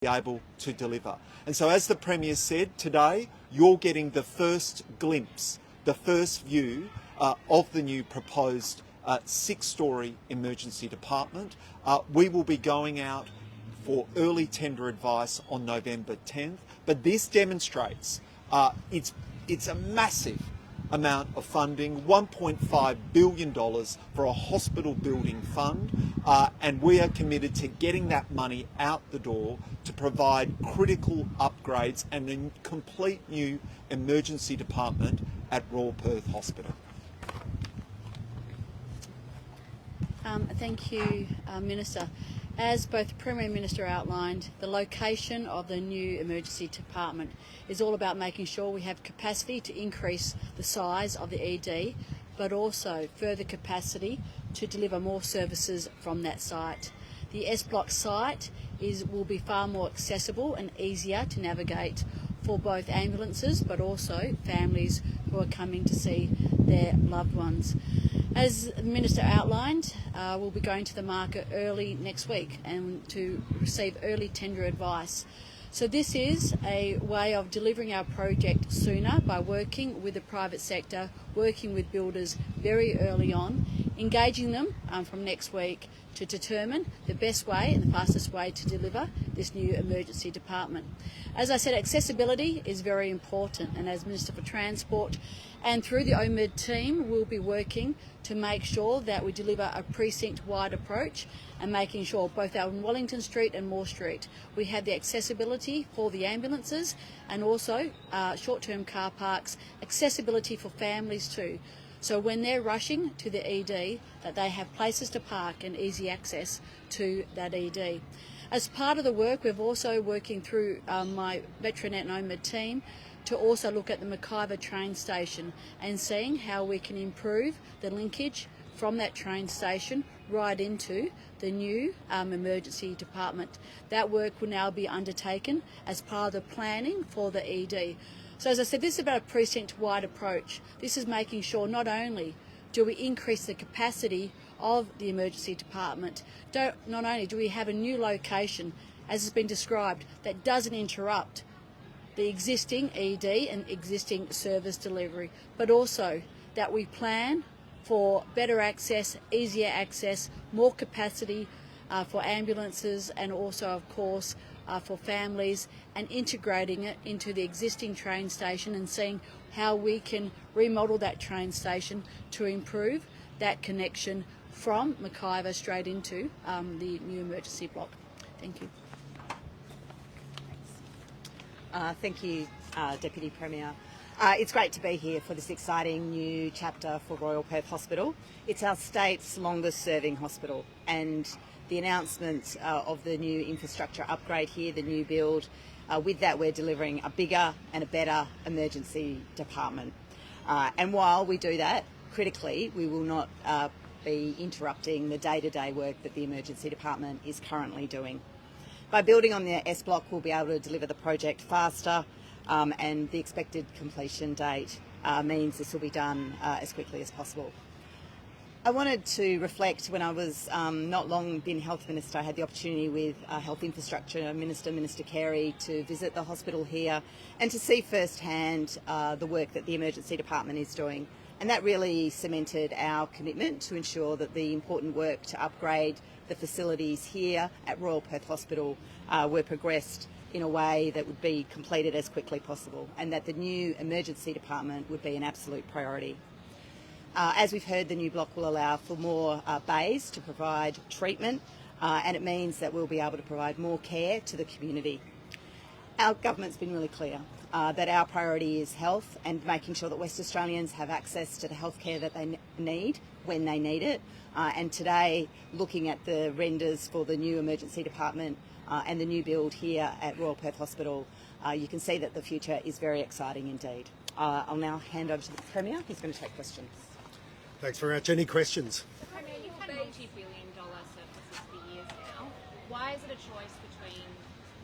be able to deliver. And so as the Premier said today, you're getting the first glimpse, the first view of the new proposed 6-storey emergency department. We will be going out for early tender advice on November 10th, but this demonstrates it's a massive amount of funding, $1.5 billion for a hospital building fund, and we are committed to getting that money out the door to provide critical upgrades and a complete new emergency department at Royal Perth Hospital. Thank you, Minister. As both the Premier and Minister outlined, the location of the new emergency department is all about making sure we have capacity to increase the size of the ED, but also further capacity to deliver more services from that site. The S Block site will be far more accessible and easier to navigate for both ambulances, but also families who are coming to see their loved ones. As the Minister outlined, we'll be going to the market early next week and to receive early tender advice. So this is a way of delivering our project sooner by working with the private sector, working with builders very early on, engaging them from next week to determine the best way and the fastest way to deliver this new emergency department. As I said, accessibility is very important, and as Minister for Transport and through the OMID team, we'll be working to make sure that we deliver a precinct-wide approach and making sure both on Wellington Street and Moore Street we have the accessibility for the ambulances and also short-term car parks, accessibility for families too. So when they're rushing to the ED, that they have places to park and easy access to that ED. As part of the work, we're also working through my Metronet and OMID team to also look at the Mackay train station and seeing how we can improve the linkage from that train station right into the new emergency department. That work will now be undertaken as part of the planning for the ED. So as I said, this is about a precinct-wide approach. This is making sure not only do we increase the capacity of the emergency department, not only do we have a new location, as has been described, that doesn't interrupt the existing ED and existing service delivery, but also that we plan for better access, easier access, more capacity for ambulances and also, of course, for families, and integrating it into the existing train station and seeing how we can remodel that train station to improve that connection from Mackay straight into the new emergency block. Thank you. Thank you, Deputy Premier. It's great to be here for this exciting new chapter for Royal Perth Hospital. It's our state's longest serving hospital, and the announcement of the new infrastructure upgrade here, the new build, with that we're delivering a bigger and a better emergency department. And while we do that, critically, we will not be interrupting the day-to-day work that the emergency department is currently doing. By building on the S Block, we'll be able to deliver the project faster, and the expected completion date means this will be done as quickly as possible. I wanted to reflect when I was not long been Health Minister. I had the opportunity with Health Infrastructure Minister, Minister Carey, to visit the hospital here and to see firsthand the work that the Emergency Department is doing. And that really cemented our commitment to ensure that the important work to upgrade the facilities here at Royal Perth Hospital were progressed in a way that would be completed as quickly possible, and that the new emergency department would be an absolute priority. As we've heard, the new block will allow for more bays to provide treatment, and it means that we'll be able to provide more care to the community. Our government's been really clear that our priority is health and making sure that West Australians have access to the healthcare that they need when they need it. And today, looking at the renders for the new emergency department and the new build here at Royal Perth Hospital, you can see that the future is very exciting indeed. I'll now hand over to the Premier. He's going to take questions. Thanks very much. Any questions? Premier, you've had multi-billion-dollar surpluses for years now. Why is it a choice between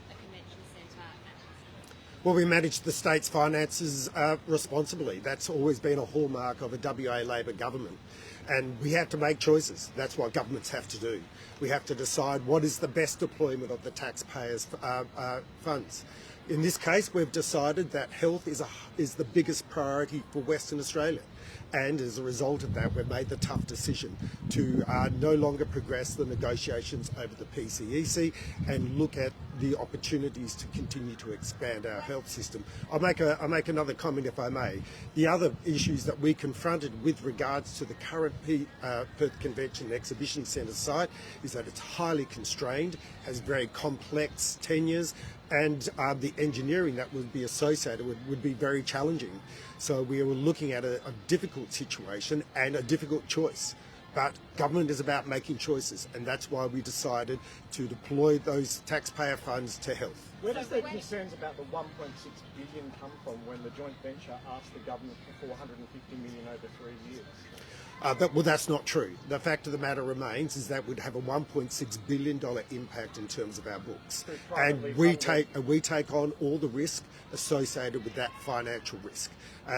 a convention centre and a hospital? Well, we manage the state's finances responsibly. That's always been a hallmark of a WA Labor government. And we have to make choices. That's what governments have to do. We have to decide what is the best deployment of the taxpayers' funds. In this case, we've decided that health is the biggest priority for Western Australia. And as a result of that, we've made the tough decision to no longer progress the negotiations over the PCEC and look at the opportunities to continue to expand our health system. I'll make another comment, if I may. The other issues that we confronted with regards to the current Perth Convention and Exhibition Centre site is that it's highly constrained, has very complex tenures, and the engineering that would be associated would be very challenging. So we were looking at a difficult situation and a difficult choice. But government is about making choices, and that's why we decided to deploy those taxpayer funds to health. Where does the concerns about the 1.6 billion come from when the joint venture asked the government for 450 million over 3 years? Well, that's not true. The fact of the matter remains is that we'd have a $1.6 billion impact in terms of our books. And we take on all the risk associated with that financial risk.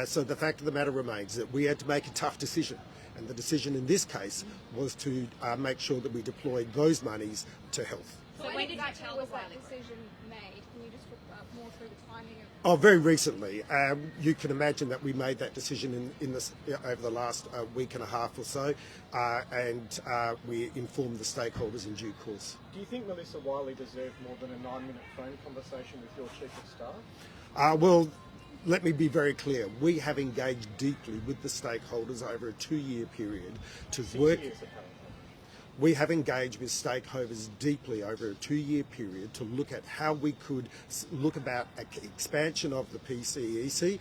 So the fact of the matter remains that we had to make a tough decision. And the decision in this case was to make sure that we deployed those monies to health. So when exactly was that decision made? Can you just talk more through the timing of? Oh, very recently. You can imagine that we made that decision over the last week and a half or so, and we informed the stakeholders in due course. Do you think Melissa Wiley deserved more than a 9-minute phone conversation with your chief of staff? Well, let me be very clear. We have engaged deeply with the stakeholders over a 2-year period to work. 6 years apparently. We have engaged with stakeholders deeply over a 2-year period to look at how we could look about expansion of the PCEC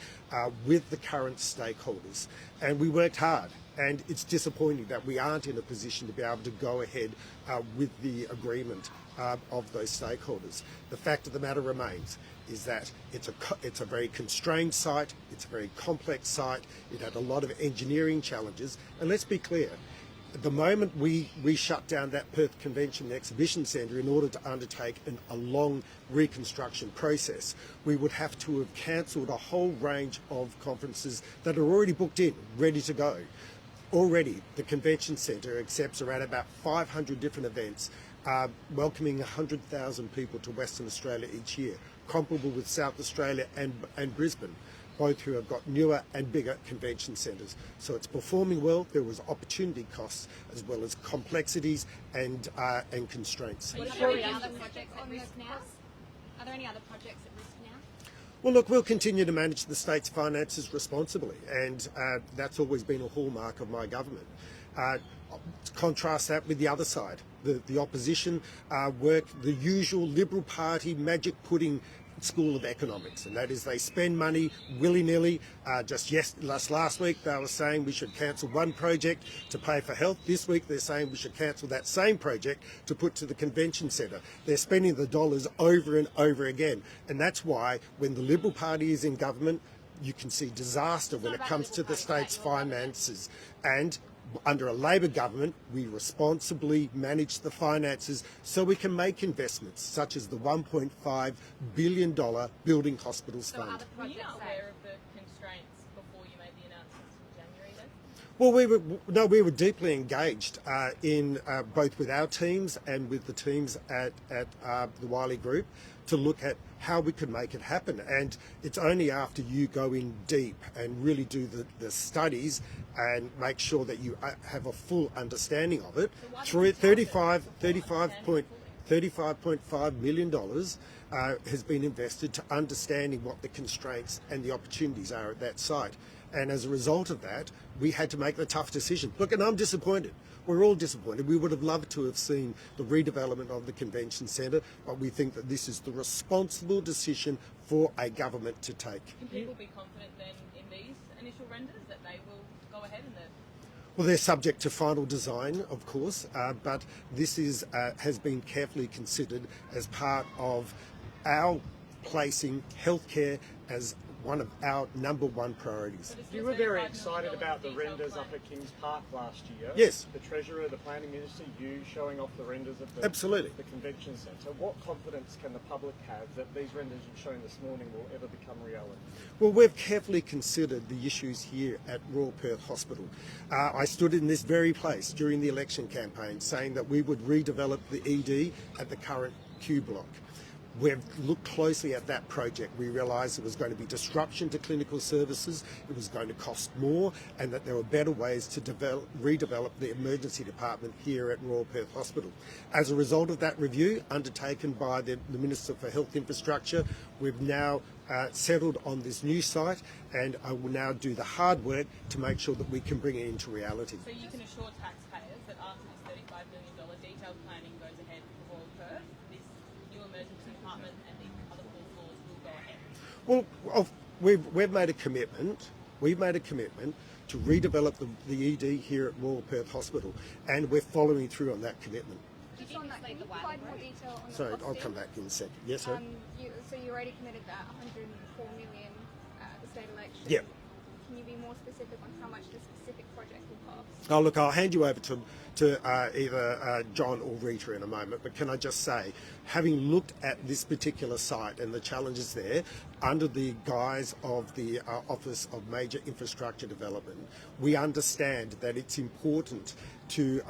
with the current stakeholders. And we worked hard. And it's disappointing that we aren't in a position to be able to go ahead with the agreement of those stakeholders. The fact of the matter remains is that it's a very constrained site, it's a very complex site, it had a lot of engineering challenges, and let's be clear, at the moment we shut down that Perth Convention and Exhibition Centre in order to undertake a long reconstruction process, we would have to have cancelled a whole range of conferences that are already booked in, ready to go. Already, the Convention Centre accepts around about 500 different events, welcoming 100,000 people to Western Australia each year, comparable with South Australia and Brisbane, both who have got newer and bigger convention centres. So it's performing well. There was opportunity costs as well as complexities and constraints. Are there any other projects at risk now? Are there any other projects at risk now? Well, look, we'll continue to manage the state's finances responsibly, and that's always been a hallmark of my government. Contrast that with the other side. The opposition work the usual Liberal Party magic pudding school of economics, and that is they spend money willy-nilly. Just last week they were saying we should cancel one project to pay for health. This week they're saying we should cancel that same project to put to the convention centre. They're spending the dollars over and over again, and that's why when the Liberal Party is in government you can see disaster when it comes to the state's finances. And under a Labor government, we responsibly manage the finances so we can make investments such as the $1.5 billion Building Hospitals Fund. Were you not aware of the constraints before you made the announcements in January then? Well, we were deeply engaged in both with our teams and with the teams at the Wiley Group to look at how we could make it happen. And it's only after you go in deep and really do the studies and make sure that you have a full understanding of it, through $35.5 million has been invested to understanding what the constraints and the opportunities are at that site. And as a result of that, we had to make the tough decision. Look, and I'm disappointed. We're all disappointed. We would have loved to have seen the redevelopment of the convention centre, but we think that this is the responsible decision for a government to take. Can people be confident then in these initial renders that they will go ahead in the... Well, they're subject to final design, of course, but this has been carefully considered as part of our placing healthcare as one of our number one priorities. You were very excited about the renders up at Kings Park last year. Yes. The Treasurer, the Planning Minister, you showing off the renders of the, Absolutely. the convention centre. What confidence can the public have that these renders you've shown this morning will ever become reality? Well, we've carefully considered the issues here at Royal Perth Hospital. I stood in this very place during the election campaign saying that we would redevelop the ED at the current Q block. We've looked closely at that project. We realised there was going to be disruption to clinical services, it was going to cost more, and that there were better ways to redevelop the emergency department here at Royal Perth Hospital. As a result of that review undertaken by the Minister for Health Infrastructure, we've now settled on this new site, and I will now do the hard work to make sure that we can bring it into reality. So you can assure taxpayers that after this $35 million detailed planning goes ahead for Royal Perth, this new emergency department and the other 4 floors will go ahead? Well, we've made a commitment. We've made a commitment to redevelop the ED here at Royal Perth Hospital, and we're following through on that commitment. Just on that, can you provide more detail on the Sorry, I'll costing? come back in a second. Yes, sir. So you already committed that 104 million at the state election. Yep. Can you be more specific on how much the specific project will cost? Oh, look, I'll hand you over to either John or Rita in a moment, but can I just say, having looked at this particular site and the challenges there, under the guise of the Office of Major Infrastructure Development, we understand that it's important to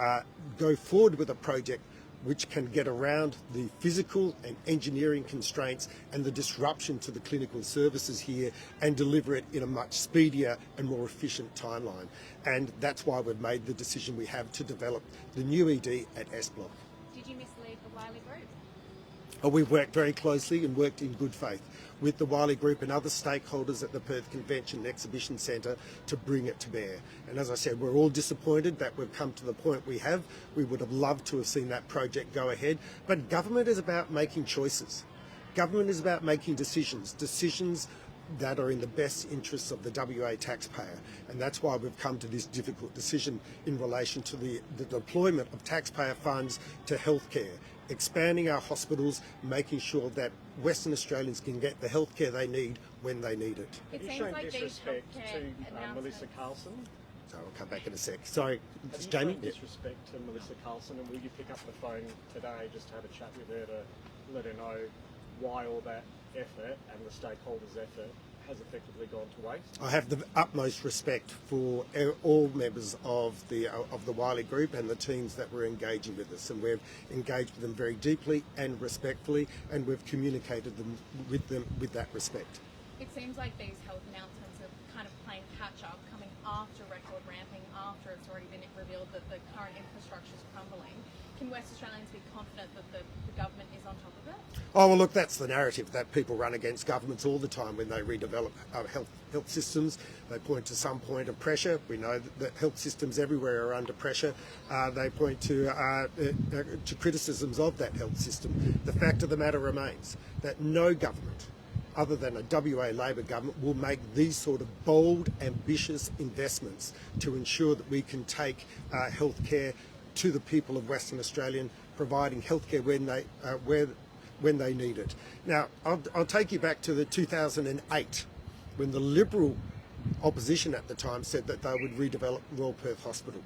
go forward with a project which can get around the physical and engineering constraints and the disruption to the clinical services here and deliver it in a much speedier and more efficient timeline. And that's why we've made the decision we have to develop the new ED at S Block. Did you mislead the Wiley Group? We've worked very closely and worked in good faith with the Wiley Group and other stakeholders at the Perth Convention and Exhibition Centre to bring it to bear. And as I said, we're all disappointed that we've come to the point we have. We would have loved to have seen that project go ahead. But government is about making choices. Government is about making decisions that are in the best interests of the WA taxpayer. And that's why we've come to this difficult decision in relation to the deployment of taxpayer funds to healthcare, expanding our hospitals, making sure that Western Australians can get the healthcare they need when they need it. Have you seems shown like these disrespect healthcare to announcements- Melissa Carlson? So I'll come back in a sec. Sorry, Have you Jamie? shown disrespect to Melissa Carlson, and will you pick up the phone today just to have a chat with her to let her know why all that effort and the stakeholders' effort has effectively gone to waste? I have the utmost respect for all members of the Wiley Group and the teams that were engaging with us, and we've engaged with them very deeply and respectfully, and we've communicated with them with that respect. It seems like these health announcements are kind of playing catch up, coming after record ramping, after it's already been revealed that the current infrastructure is crumbling. Can West Australians be confident that the government is on top of it? Oh, well, look, that's the narrative that people run against governments all the time when they redevelop health systems. They point to some point of pressure. We know that health systems everywhere are under pressure. They point to criticisms of that health system. The fact of the matter remains that no government, other than a WA Labor government, will make these sort of bold, ambitious investments to ensure that we can take healthcare to the people of Western Australia, providing healthcare when they need it. Now, I'll take you back to the 2008, when the Liberal opposition at the time said that they would redevelop Royal Perth Hospital.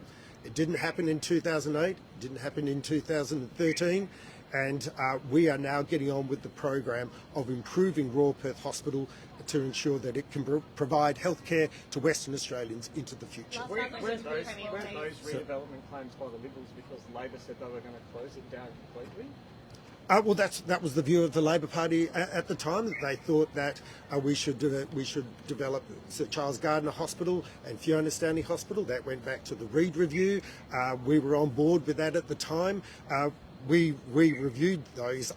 It didn't happen in 2008, it didn't happen in 2013, and we are now getting on with the program of improving Royal Perth Hospital to ensure that it can provide healthcare to Western Australians into the future. Weren't those redevelopment claims by the Liberals because Labor said they were going to close it down completely? Well, that was the view of the Labor Party at the time. They thought that we should develop Sir Charles Gardner Hospital and Fiona Stanley Hospital. That went back to the Reid Review. We were on board with that at the time. We reviewed those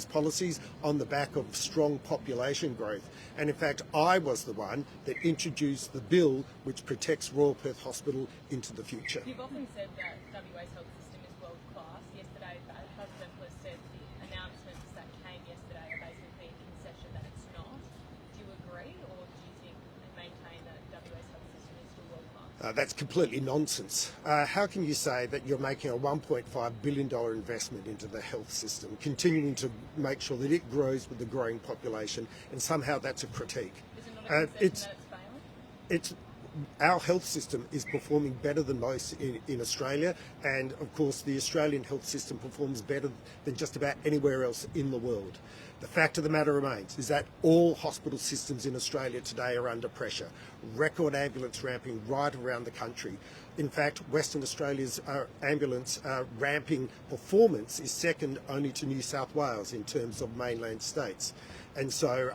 policies on the back of strong population growth. And in fact, I was the one that introduced the bill which protects Royal Perth Hospital into the future. You've often said that WA's health system is world class. Yesterday, the Health Template said the announcements that came yesterday are basically a concession that it's not. Do you agree, or do you think and maintain that WA's health system is still world class? That's completely nonsense. How can you say that you're making a $1.5 billion investment into the health system, continuing to make sure that it grows with the growing population, and somehow that's a critique? It's not a concession that it's failing? It's our health system is performing better than most in Australia, and of course the Australian health system performs better than just about anywhere else in the world. The fact of the matter remains is that all hospital systems in Australia today are under pressure. Record ambulance ramping right around the country. In fact, Western Australia's ambulance ramping performance is second only to New South Wales in terms of mainland states. And so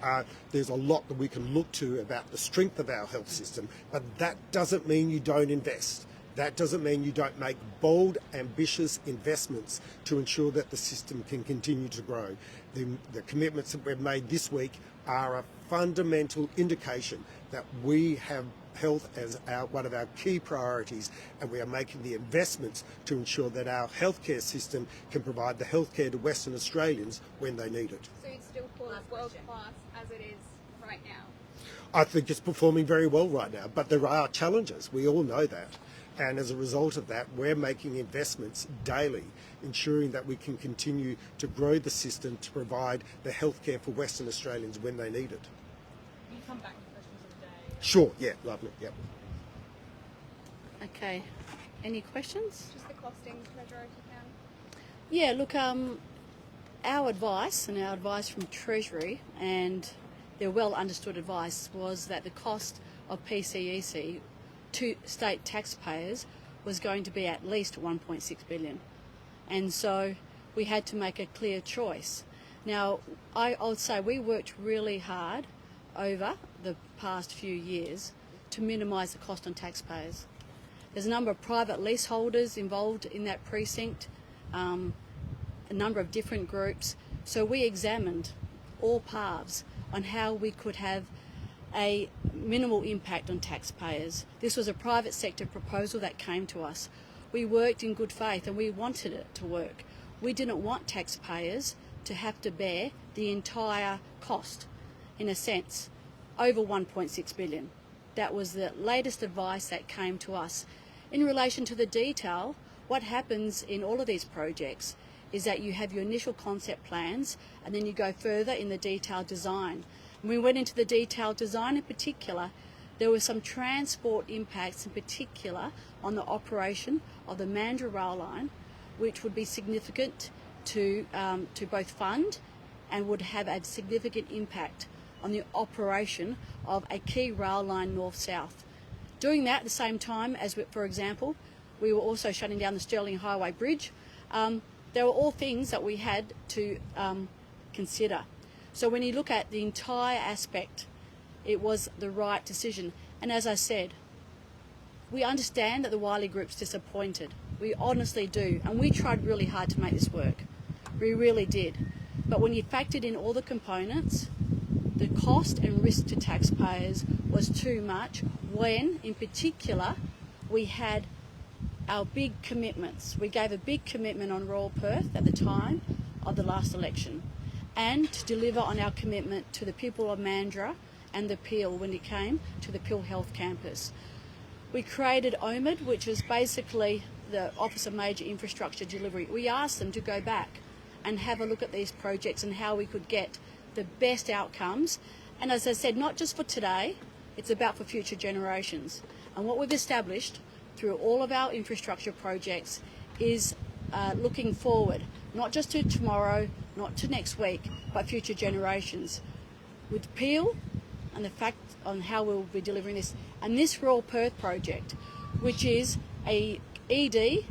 there's a lot that we can look to about the strength of our health system, but that doesn't mean you don't invest. That doesn't mean you don't make bold, ambitious investments to ensure that the system can continue to grow. The commitments that we've made this week are a fundamental indication that we have health as one of our key priorities, and we are making the investments to ensure that our healthcare system can provide the healthcare to Western Australians when they need it. So you'd still call it world class as it is right now? I think it's performing very well right now, but there are challenges. We all know that. And as a result of that, we're making investments daily, ensuring that we can continue to grow the system to provide the healthcare for Western Australians when they need it. Will you come back to questions of the day? Sure, yeah, lovely, yep. Okay. Any questions? Just the costings, Treasurer, if you can. Yeah, look, our advice and our advice from Treasury and their well understood advice was that the cost of PCEC to state taxpayers was going to be at least 1.6 billion. And so we had to make a clear choice. Now, I would say we worked really hard over the past few years to minimise the cost on taxpayers. There's a number of private leaseholders involved in that precinct, a number of different groups. So we examined all paths on how we could have a minimal impact on taxpayers. This was a private sector proposal that came to us. We worked in good faith and we wanted it to work. We didn't want taxpayers to have to bear the entire cost, in a sense, over 1.6 billion. That was the latest advice that came to us. In relation to the detail, what happens in all of these projects is that you have your initial concept plans and then you go further in the detailed design. When we went into the detailed design in particular, there were some transport impacts in particular on the operation of the Mandurah rail line, which would be significant to both fund and would have a significant impact on the operation of a key rail line north-south. Doing that at the same time as, for example, we were also shutting down the Stirling Highway Bridge. There were all things that we had to consider. So when you look at the entire aspect, it was the right decision. And as I said, we understand that the Wiley Group's disappointed. We honestly do. And we tried really hard to make this work. We really did. But when you factored in all the components, the cost and risk to taxpayers was too much when, in particular, we had our big commitments. We gave a big commitment on Royal Perth at the time of the last election, and to deliver on our commitment to the people of Mandurah and the Peel when it came to the Peel Health Campus. We created OMID, which is basically the Office of Major Infrastructure Delivery. We asked them to go back and have a look at these projects and how we could get the best outcomes. And as I said, not just for today, it's about for future generations. And what we've established through all of our infrastructure projects is looking forward, not just to tomorrow, not to next week, but future generations. With Peel and the fact on how we'll be delivering this, and this Royal Perth project, which is a ED,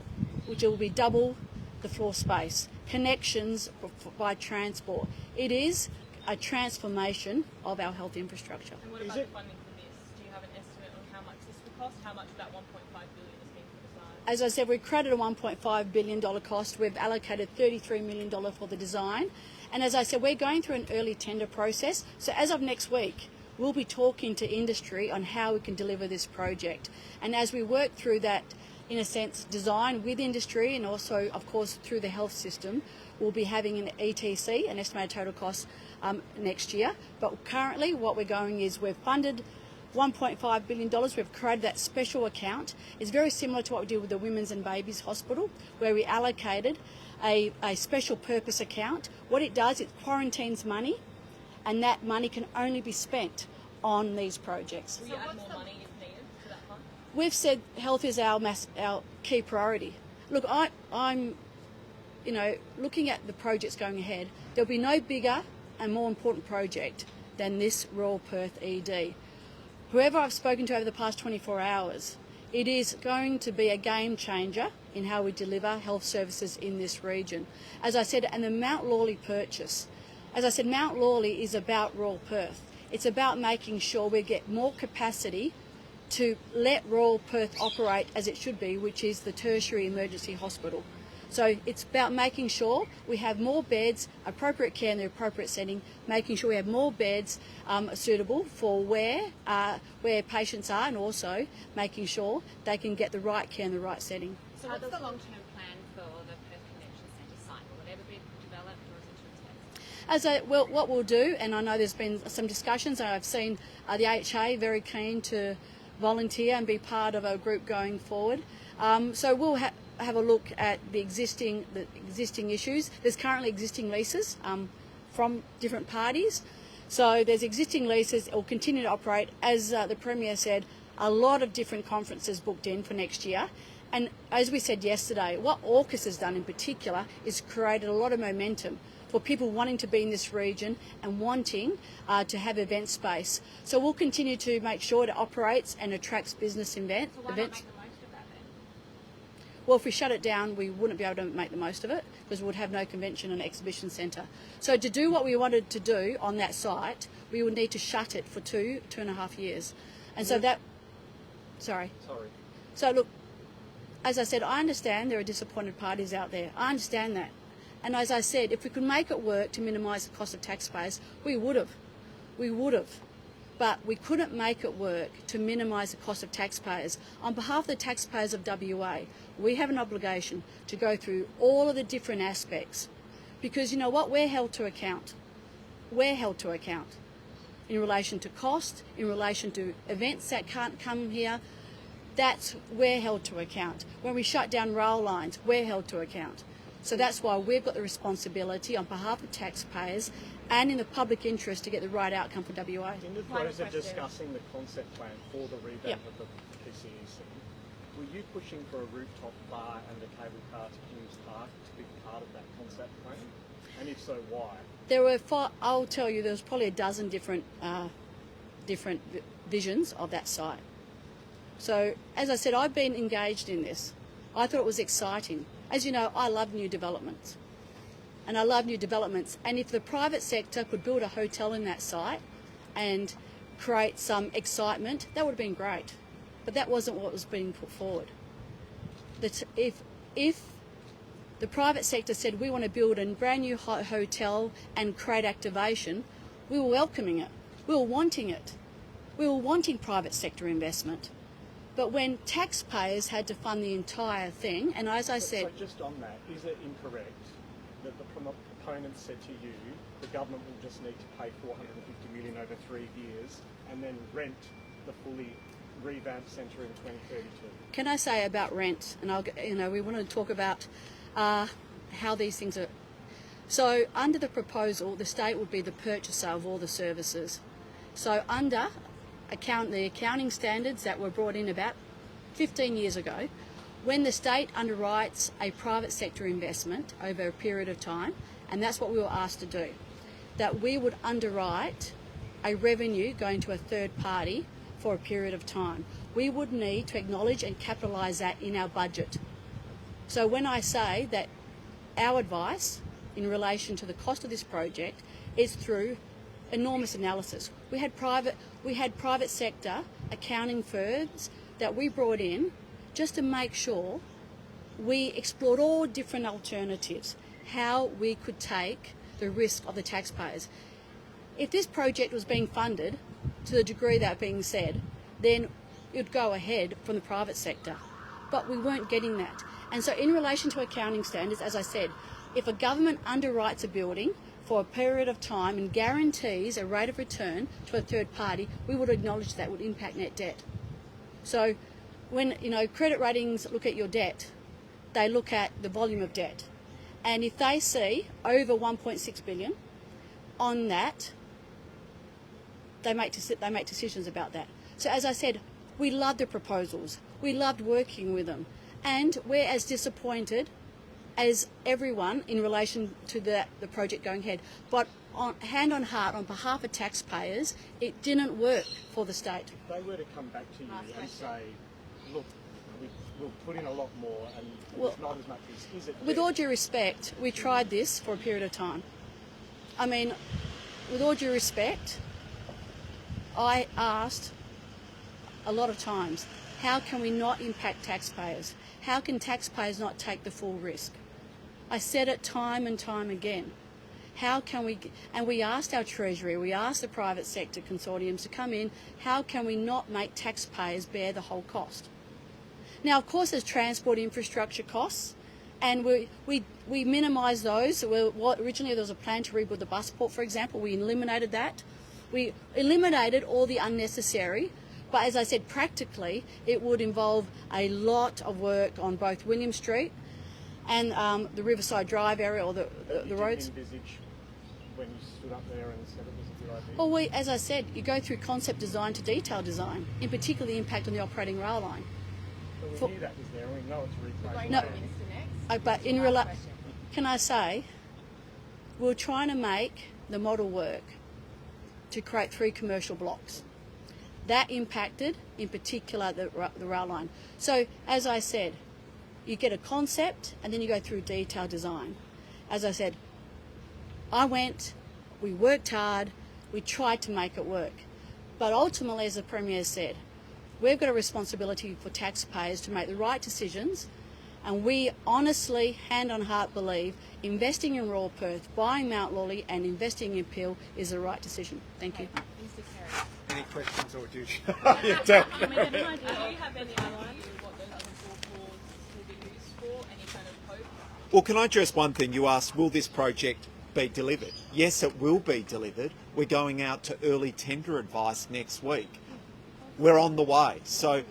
which will be double the floor space, connections by transport. It is a transformation of our health infrastructure. And what about the funding for this? Do you have an estimate on how much this will cost? How much of that 1.5 billion is being put aside? As I said, we've created a $1.5 billion cost. We've allocated $33 million for the design. And as I said, we're going through an early tender process. So as of next week, we'll be talking to industry on how we can deliver this project. And as we work through that, in a sense, design with industry and also, of course, through the health system, we'll be having an ETC, an estimated total cost, next year. But currently what we're going is we've funded $1.5 billion. We've created that special account. It's very similar to what we did with the Women's and Babies Hospital, where we allocated a special purpose account. What it does, it quarantines money, and that money can only be spent on these projects. Will you add more money if needed to that fund? We've said health is our key priority. Look, I'm looking at the projects going ahead, there'll be no bigger and more important project than this Royal Perth ED. Whoever I've spoken to over the past 24 hours, it is going to be a game changer in how we deliver health services in this region. As I said, and the Mount Lawley purchase, as I said, Mount Lawley is about Royal Perth. It's about making sure we get more capacity to let Royal Perth operate as it should be, which is the tertiary emergency hospital. So it's about making sure we have more beds, appropriate care in the appropriate setting, making sure we have more beds suitable for where patients are, and also making sure they can get the right care in the right setting. So what's the long-term plan for the Perth Convention Centre site? Will it ever be developed, or is it too expensive? What we'll do, and I know there's been some discussions, and I've seen the AHA very keen to volunteer and be part of a group going forward. So we'll have a look at the existing issues. There's currently existing leases from different parties. So there's existing leases. It will continue to operate. As the Premier said, a lot of different conferences booked in for next year. And as we said yesterday, what AUKUS has done in particular is created a lot of momentum for people wanting to be in this region and wanting to have event space. So we'll continue to make sure it operates and attracts business events. So why not make the most of that then? Well, if we shut it down, we wouldn't be able to make the most of it because we would have no convention and exhibition centre. So to do what we wanted to do on that site, we would need to shut it for 2.5 years. And so that, sorry. So look, as I said, I understand there are disappointed parties out there. I understand that. And as I said, if we could make it work to minimise the cost of taxpayers, we would have. We would have. But we couldn't make it work to minimise the cost of taxpayers. On behalf of the taxpayers of WA, we have an obligation to go through all of the different aspects. Because you know what? We're held to account. We're held to account in relation to cost, in relation to events that can't come here. We're held to account. When we shut down rail lines, we're held to account. So that's why we've got the responsibility on behalf of taxpayers and in the public interest to get the right outcome for WA. In the throes of discussing the concept plan for the revamp of the PCEC, were you pushing for a rooftop bar and a cable car to Kings Park to be part of that concept plan? And if so, why? There were I'll tell you, there was probably a dozen different visions of that site. So, as I said, I've been engaged in this. I thought it was exciting. As you know, I love new developments. And I love new developments. And if the private sector could build a hotel in that site and create some excitement, that would have been great. But that wasn't what was being put forward. That if the private sector said we want to build a brand new hotel and create activation, we were welcoming it. We were wanting it. We were wanting private sector investment. But when taxpayers had to fund the entire thing, and as I said... So just on that, is it incorrect that the proponents said to you the government will just need to pay $450 million over 3 years and then rent the fully revamped centre in 2032? Can I say about rent, and we want to talk about how these things are... So under the proposal, the state would be the purchaser of all the services. So under the accounting standards that were brought in about 15 years ago, when the state underwrites a private sector investment over a period of time, and that's what we were asked to do, that we would underwrite a revenue going to a third party for a period of time. We would need to acknowledge and capitalise that in our budget. So when I say that our advice in relation to the cost of this project is through enormous analysis. We had private sector accounting firms that we brought in just to make sure we explored all different alternatives, how we could take the risk of the taxpayers. If this project was being funded to the degree that being said, then it would go ahead from the private sector. But we weren't getting that. And so in relation to accounting standards, as I said, if a government underwrites a building for a period of time and guarantees a rate of return to a third party, we would acknowledge that would impact net debt. So when credit ratings look at your debt, they look at the volume of debt. And if they see over 1.6 billion on that, they make decisions about that. So as I said, we loved the proposals. We loved working with them. And we're as disappointed as everyone in relation to the project going ahead. But hand on heart, on behalf of taxpayers, it didn't work for the state. If they were to come back to you and say, look, we'll put in a lot more and it's not as much as, is it? With all due respect, we tried this for a period of time. I mean, with all due respect, I asked a lot of times, how can we not impact taxpayers? How can taxpayers not take the full risk? I said it time and time again. How can we, and we asked our Treasury, we asked the private sector consortiums to come in, how can we not make taxpayers bear the whole cost? Now, of course, there's transport infrastructure costs, and we minimise those. Originally, there was a plan to rebuild the busport, for example. We eliminated that. We eliminated all the unnecessary, but as I said, practically, it would involve a lot of work on both William Street and the Riverside Drive area, or the roads. Did you envisage when you stood up there and said it was a good idea? Well, as I said, you go through concept design to detail design, in particular the impact on the operating rail line. But we knew that was there, and we know it's replaced. No, but can I say, we're trying to make the model work to create 3 commercial blocks. That impacted, in particular, the rail line. So, as I said, you get a concept and then you go through detailed design. As I said, we worked hard, we tried to make it work. But ultimately, as the Premier said, we've got a responsibility for taxpayers to make the right decisions, and we honestly, hand on heart, believe investing in Royal Perth, buying Mount Lawley and investing in Peel is the right decision. Thank you. Mr. Carey. Any questions or do you? Do you have any outline of what those other 4 floors will be used for? Any kind of hope? Well, can I address one thing? You asked, will this project be delivered? Yes, it will be delivered. We're going out to early tender advice next week. We're on the way. So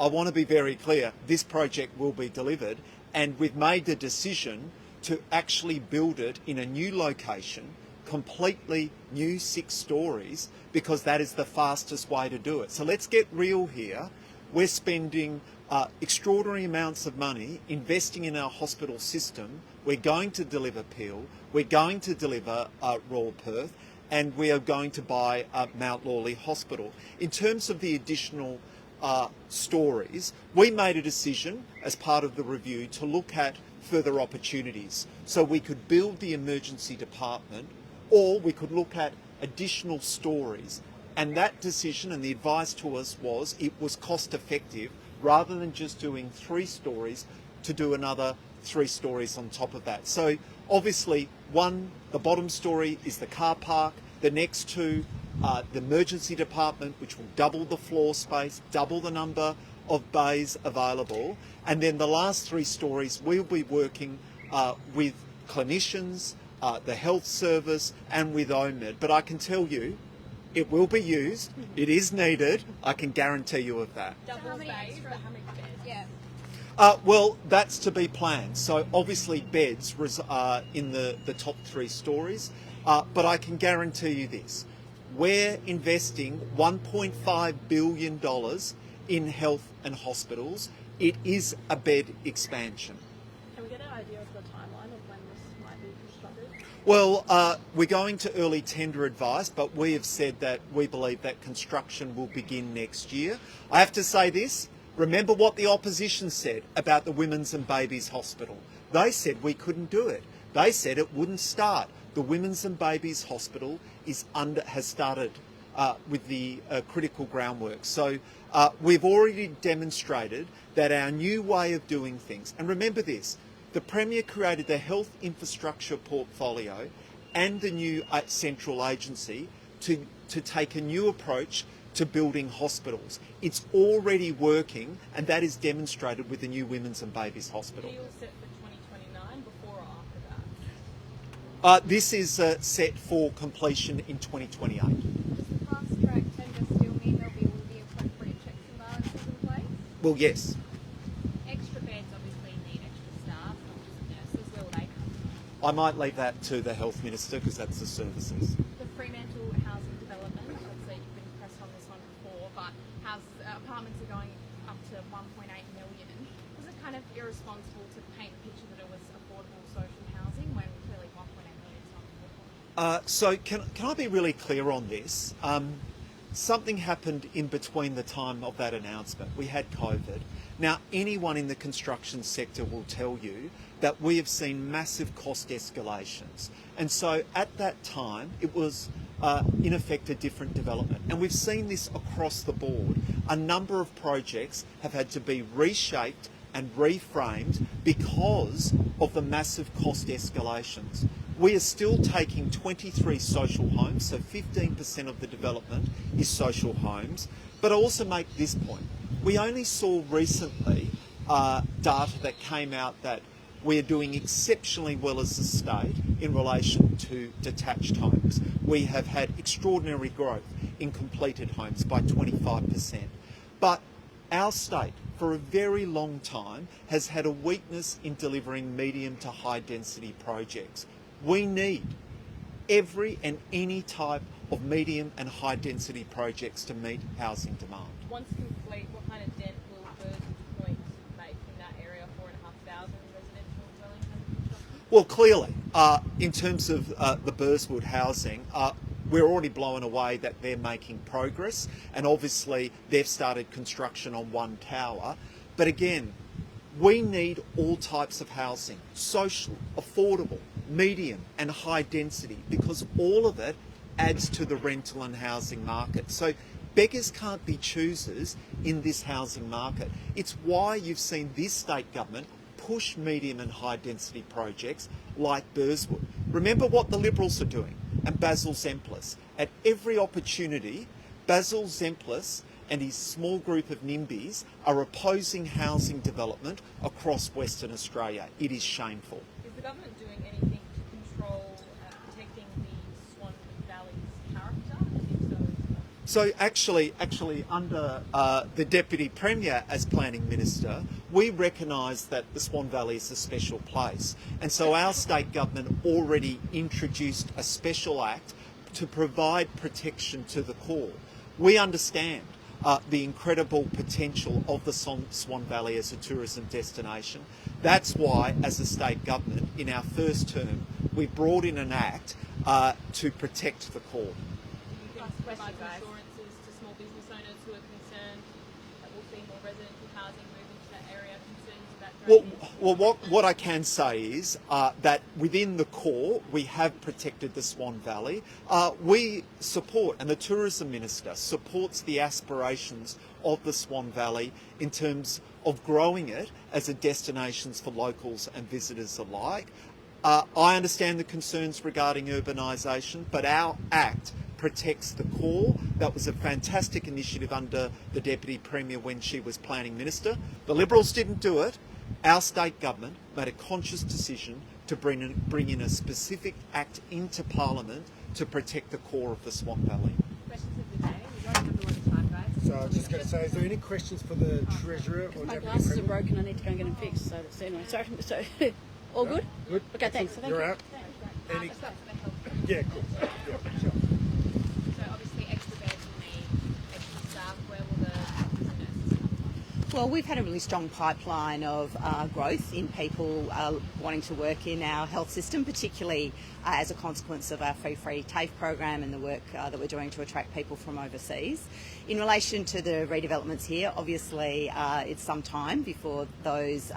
I want to be very clear, this project will be delivered, and we've made the decision to actually build it in a new location, completely new 6 stories, because that is the fastest way to do it. So let's get real here. We're spending extraordinary amounts of money investing in our hospital system. We're going to deliver Peel, we're going to deliver Royal Perth, and we are going to buy Mount Lawley Hospital. In terms of the additional stories, we made a decision as part of the review to look at further opportunities. So we could build the emergency department, or we could look at additional stories. And that decision and the advice to us was it was cost effective, rather than just doing 3 stories, to do another 3 stories on top of that. So obviously, the bottom story is the car park. The next 2, the emergency department, which will double the floor space, double the number of bays available. And then the last 3 stories, we'll be working with clinicians, the health service, and with OMED. But I can tell you, it will be used. It is needed. I can guarantee you of that. Double bays, but how many beds? Yeah. Well, that's to be planned. So obviously beds in the top 3 stories. But I can guarantee you this. We're investing $1.5 billion in health and hospitals. It is a bed expansion. Can we get an idea of the timeline of when this might be constructed? Well, we're going to early tender advice, but we have said that we believe that construction will begin next year. I have to say this, remember what the opposition said about the Women's and Babies Hospital. They said we couldn't do it. They said it wouldn't start. The Women's and Babies Hospital has started with the critical groundwork. So we've already demonstrated that our new way of doing things, and remember this, the Premier created the health infrastructure portfolio and the new central agency to take a new approach to building hospitals. It's already working, and that is demonstrated with the new Women's and Babies Hospital. Deal set for 2029, before or after that? This is set for completion in 2028. Does the fast track tender still mean there'll be all the appropriate checks and balances in place? Well, yes. Extra beds obviously need extra staff, not just nurses. Where will they come from? I might leave that to the Health Minister because that's the services. The Fremantle housing development, obviously you've been So can I be really clear on this? Something happened in between the time of that announcement. We had COVID. Now, anyone in the construction sector will tell you that we have seen massive cost escalations. And so at that time, it was in effect a different development. And we've seen this across the board. A number of projects have had to be reshaped and reframed because of the massive cost escalations. We are still taking 23 social homes, so 15% of the development is social homes. But I also make this point. We only saw recently data that came out that we're doing exceptionally well as a state in relation to detached homes. We have had extraordinary growth in completed homes by 25%. But our state, for a very long time, has had a weakness in delivering medium to high density projects. We need every and any type of medium and high density projects to meet housing demand. Once complete, what kind of dent will Burswood Point make in that area? 4,500 residential dwellings under construction? Well, clearly, in terms of the Burswood housing, we're already blown away that they're making progress, and obviously they've started construction on one tower. But again, we need all types of housing, social, affordable, medium and high density, because all of it adds to the rental and housing market. So beggars can't be choosers in this housing market. It's why you've seen this state government push medium and high density projects like Burswood. Remember what the Liberals are doing, and Basil Zemplis. At every opportunity, Basil Zemplis and his small group of NIMBYs are opposing housing development across Western Australia. It is shameful. Is the government doing anything to control protecting the Swan Valley's character? So actually under the Deputy Premier as Planning Minister, we recognise that the Swan Valley is a special place. And so our state government already introduced a special act to provide protection to the core. We understand the incredible potential of the Swan Valley as a tourism destination. That's why, as a state government, in our first term, we brought in an act to protect the core. Do you think provide assurances to small business owners who are concerned that we'll see more residential housing move into that area, concerns about drainage? What I can say is that within the core, we have protected the Swan Valley. We support, and the Tourism Minister supports the aspirations of the Swan Valley in terms of growing it as a destination for locals and visitors alike. I understand the concerns regarding urbanisation, but our act protects the core. That was a fantastic initiative under the Deputy Premier when she was Planning Minister. The Liberals didn't do it. Our state government made a conscious decision to bring in a specific act into Parliament to protect the core of the Swan Valley. Questions of the day. We don't have a lot of time, guys. So I was just going to say, is there any questions for the Treasurer or My Deputy glasses are Premier? broken. I need to go and get them fixed. So anyway, so all good? Good. Okay, thanks. Thank You're you. out. Any? Let's start with the health. Yeah, cool. Yeah, sure. So obviously extra beds will need extra staff. Where will the doctors and nurses come from? Well, we've had a really strong pipeline of growth in people wanting to work in our health system, particularly as a consequence of our free TAFE program and the work that we're doing to attract people from overseas. In relation to the redevelopments here, obviously it's some time before those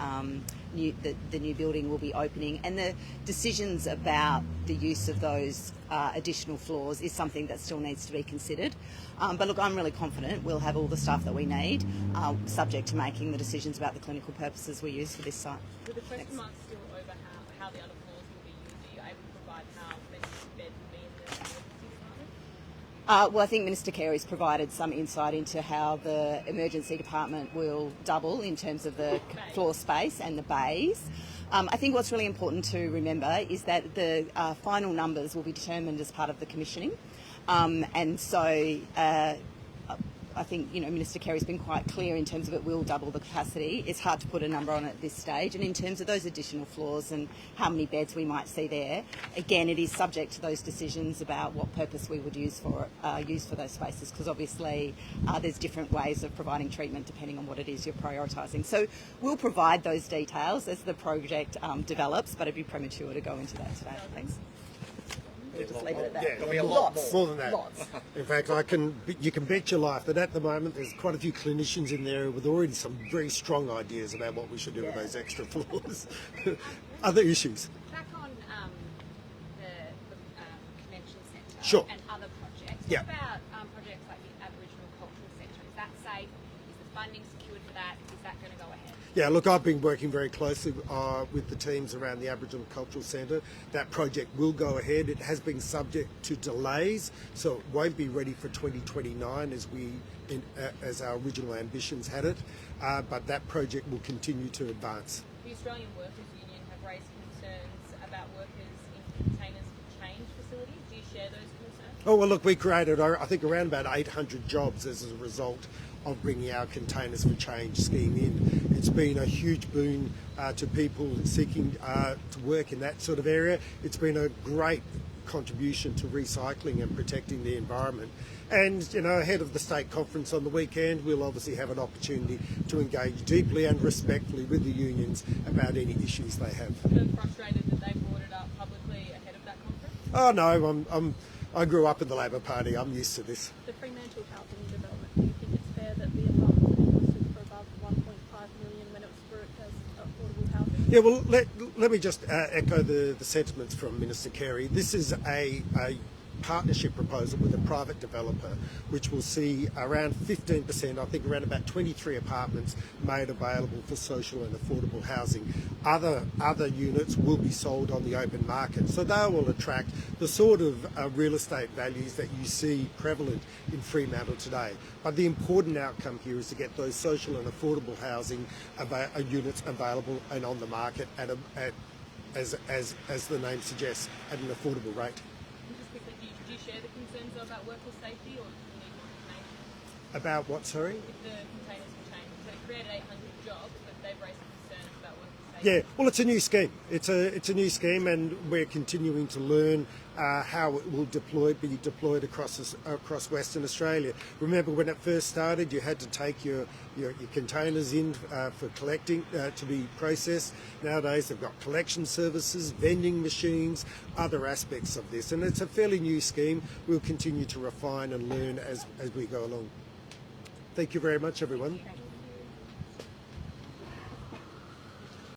the new building will be opening, and the decisions about the use of those additional floors is something that still needs to be considered. But look, I'm really confident we'll have all the staff that we need, subject to making the decisions about the clinical purposes we use for this site. With the question mark still over how the other floors will be used, are you able to provide how many beds will be in the emergency department? Well, I think Minister Carey's provided some insight into how the emergency department will double in terms of the floor space and the bays. I think what's really important to remember is that the final numbers will be determined as part of the commissioning. And so I think, Minister Carey's been quite clear in terms of it will double the capacity. It's hard to put a number on it at this stage. And in terms of those additional floors and how many beds we might see there, again, it is subject to those decisions about what purpose we would use for those spaces, because obviously there's different ways of providing treatment depending on what it is you're prioritising. So we'll provide those details as the project develops, but it'd be premature to go into that today. Thanks. We'll just leave it at that. Yeah, There'll be a lot more than that. Lots. In fact, you can bet your life that at the moment there's quite a few clinicians in there with already some very strong ideas about what we should do with those extra floors. Other issues. Back on the convention centre Sure. and other projects. Yeah. What about projects like the Aboriginal Cultural Centre? Is that safe? Is the funding secured for that? Is that going to go ahead? Yeah, look, I've been working very closely with the teams around the Aboriginal Cultural Centre. That project will go ahead. It has been subject to delays, so it won't be ready for 2029 as our original ambitions had it. But that project will continue to advance. The Australian Workers Union have raised concerns about workers in containers for change facilities. Do you share those concerns? Oh, well, look, we created, I think, around about 800 jobs as a result of bringing our Containers for Change scheme in. It's been a huge boon to people seeking to work in that sort of area. It's been a great contribution to recycling and protecting the environment. And, you know, ahead of the state conference on the weekend, we'll obviously have an opportunity to engage deeply and respectfully with the unions about any issues they have. Are you frustrated that they brought it up publicly ahead of that conference? Oh, no, I grew up in the Labor Party. I'm used to this. The Fremantle housing development, do you think it's fair that the apartment being listed for above 1.5 million when it was brought as affordable housing? Yeah, well, let me just echo the sentiments from Minister Carey. This is a partnership proposal with a private developer, which will see around 15%, I think around about 23 apartments made available for social and affordable housing. Other units will be sold on the open market, so they will attract the sort of real estate values that you see prevalent in Fremantle today. But the important outcome here is to get those social and affordable housing units available and on the market at as the name suggests, at an affordable rate. Just quickly, do you share the concerns though about worker safety, or do you need more information? About what, sorry? With the Containers for Change, so it created 800 jobs, but they've raised concerns about worker safety. Yeah, well, it's a new scheme. It's a new scheme, and we're continuing to learn how it will be deployed across Western Australia. Remember, when it first started, you had to take your containers in for collecting to be processed. Nowadays, they've got collection services, vending machines, other aspects of this, and it's a fairly new scheme. We'll continue to refine and learn as we go along. Thank you very much, everyone.